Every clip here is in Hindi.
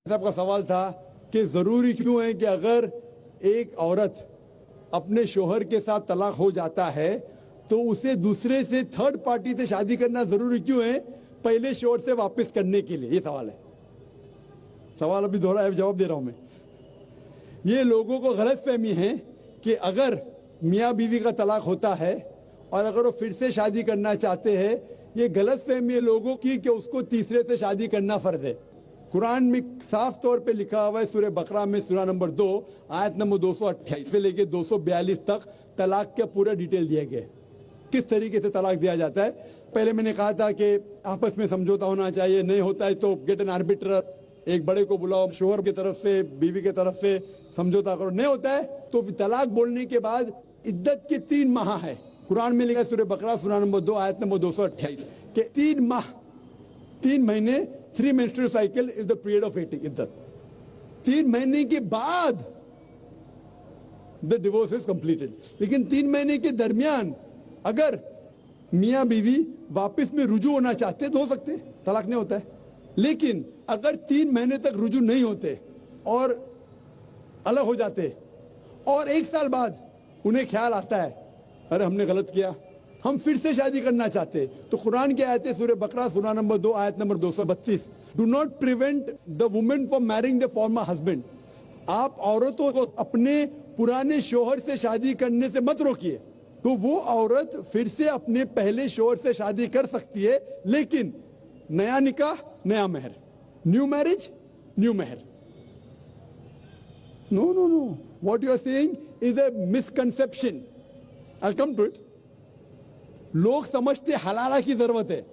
साहब का सवाल था कि जरूरी क्यों है कि अगर एक औरत अपने शोहर के साथ तलाक हो जाता है तो उसे दूसरे से थर्ड पार्टी से शादी करना जरूरी क्यों है पहले शोहर से वापस करने के लिए। ये सवाल है। सवाल अभी दोहरा है, जवाब दे रहा हूं मैं। ये लोगों को गलतफहमी है कि अगर मियाँ बीवी का तलाक होता है और अगर वो फिर से शादी करना चाहते हैं, ये गलतफहमी है लोगों की कि उसको तीसरे से शादी करना फर्ज है। कुरान में साफ तौर पे लिखा हुआ है सूरह बकरा में सूरा नंबर 2 आयत नंबर 228 से लेके 242 तक तलाक के पूरा डिटेल दिए गए, किस तरीके से तलाक दिया जाता है। पहले मैंने कहा था कि आपस में समझौता होना चाहिए, नहीं होता है तो गेट एन आर्बिट्रर, एक बड़े को बुलाओ, शोहर की तरफ से बीवी की तरफ से समझौता करो। नहीं होता है तो तलाक बोलने के बाद इद्दत के 3 माह है। कुरान में लिखा सूरह बकरा सूरा नंबर 2 आयत नंबर 228 के 3 माह, 3 महीने, 3 menstrual cycle is the period of इद्दत। 3 महीने के बाद the divorce is completed। लेकिन 3 महीने के दरमियान अगर मियाँ बीवी वापस में रुजू होना चाहते तो हो सकते, तलाक नहीं होता है। लेकिन अगर 3 महीने तक रुजू नहीं होते और अलग हो जाते और 1 साल बाद उन्हें ख्याल आता है अरे हमने गलत किया, हम फिर से शादी करना चाहते, तो कुरान की आयत है सूरह बकरा सूरा नंबर 2 आयत number 232, do not prevent the women from marrying the former husband. आप औरतों को अपने पुराने शोहर से शादी करने से मत रोकिए। तो वो औरत फिर से अपने पहले शोहर से शादी कर सकती है, लेकिन नया निकाह नया मेहर, न्यू मैरिज न्यू मेहर। No no no, what you are saying is a misconception. I come to it. लोग समझते हलाला की जरूरत है,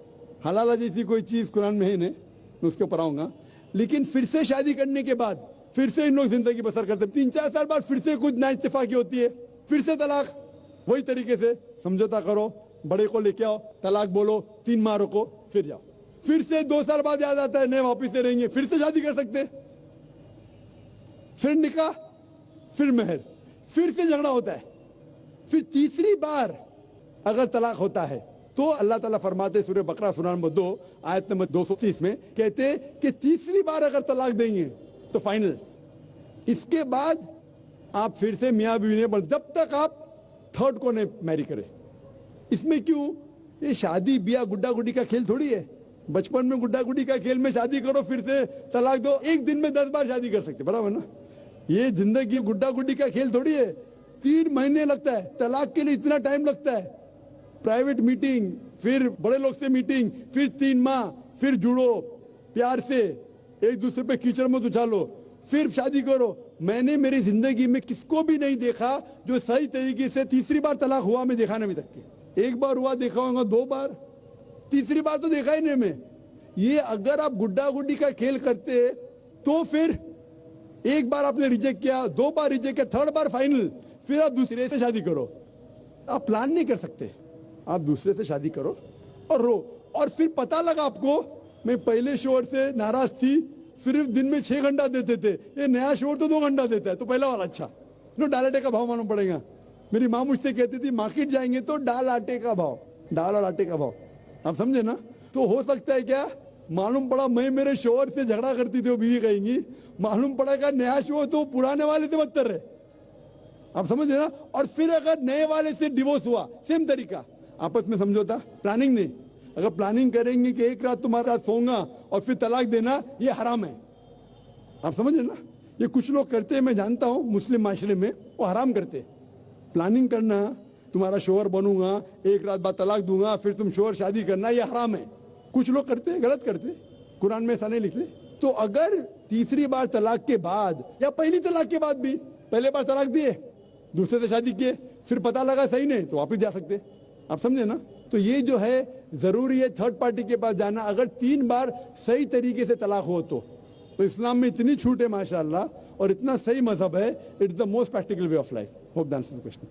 हलाला जैसी कोई चीज कुरान में है नहीं, मैं उसके ऊपर आऊंगा। लेकिन फिर से शादी करने के बाद फिर से इन लोग जिंदगी बसर करते हैं, 3-4 साल बाद फिर से कुछ नाइत्तेफाकी होती है, फिर से तलाक। वही तरीके से समझौता करो, बड़े को लेके आओ, तलाक बोलो, 3 माह रुको, फिर जाओ। फिर से 2 साल बाद याद आता है नए वापिस से रहेंगे, फिर से शादी कर सकते, फिर निकाह, फिर मेहर, फिर से झगड़ा होता है। फिर तीसरी बार अगर तलाक होता है तो अल्लाह ताला फरमाते सूरह बकरा सूरा नंबर 2 आयत नंबर 230 में कहते कि तीसरी बार अगर तलाक देंगे तो फाइनल। इसके बाद आप फिर से मियाँ बीवी ने, जब तक आप थर्ड को नहीं मैरी करें। इसमें क्यों? ये शादी ब्याह गुड्डा गुड्डी का खेल थोड़ी है। बचपन में गुड्डा गुड्डी का खेल में शादी करो फिर से तलाक दो, एक दिन में 10 बार शादी कर सकते, बराबर ना। ये जिंदगी गुड्डा गुड्डी का खेल थोड़ी है। 3 महीने लगता है तलाक के लिए, इतना टाइम लगता है। प्राइवेट मीटिंग, फिर बड़े लोग से मीटिंग, फिर 3 माह, फिर जुड़ो प्यार से, एक दूसरे पे कीचड़ मत उछालो, फिर शादी करो। मैंने मेरी जिंदगी में किसको भी नहीं देखा जो सही तरीके से तीसरी बार तलाक हुआ, मैं देखा नहीं तक के। 1 बार हुआ देखा होगा, 2 बार, तीसरी बार तो देखा ही नहीं मैं। ये अगर आप गुड्डा गुड्डी का खेल करते तो फिर 1 बार आपने रिजेक्ट किया, 2 बार रिजेक्ट किया, 3rd बार फाइनल, फिर आप दूसरे से शादी करो। आप प्लान नहीं कर सकते, आप दूसरे से शादी करो और रो। और फिर पता लगा आपको मैं पहले शोहर से नाराज थी, सिर्फ दिन में 6 घंटा देते थे, ये नया शोहर तो 2 घंटा देता है, तो पहला वाला अच्छा। लो दाल आटे का भाव मालूम पड़ेगा। मेरी माँ मुझसे कहती थी मार्केट जाएंगे तो दाल आटे का भाव, दाल और आटे का भाव, आप समझे ना। तो हो सकता है क्या, मालूम पड़ा मैं मेरे शोहर से झगड़ा करती थी, वो बीवी कहेंगी, मालूम पड़ेगा नया शोहर तो पुराने वाले से बदतर है, आप समझ रहे ना। और फिर अगर नए वाले से डिवोर्स हुआ, सेम तरीका, आपस में समझौता, प्लानिंग नहीं। अगर प्लानिंग करेंगे कि एक रात तुम्हारे साथ सोऊंगा और फिर तलाक देना, ये हराम है, आप समझ रहे ना। ये कुछ लोग करते हैं, मैं जानता हूं मुस्लिम माशरे में, वो हराम करते। प्लानिंग करना, तुम्हारा शोहर बनूंगा, एक रात बाद तलाक दूंगा, फिर तुम शोहर शादी करना, ये हराम है। कुछ लोग करते हैं, गलत करते, कुरान में ऐसा नहीं लिखते। तो अगर तीसरी बार तलाक के बाद या पहली तलाक के बाद भी, पहले बार तलाक दिए, दूसरे से शादी किए, फिर पता लगा सही नहीं, तो वापिस जा सकते, आप समझे ना। तो ये जो है जरूरी है थर्ड पार्टी के पास जाना, अगर 3 बार सही तरीके से तलाक हो तो इस्लाम में इतनी छूट है माशाअल्लाह, और इतना सही मजहब है, it's the most practical way of life. Hope that answers the question.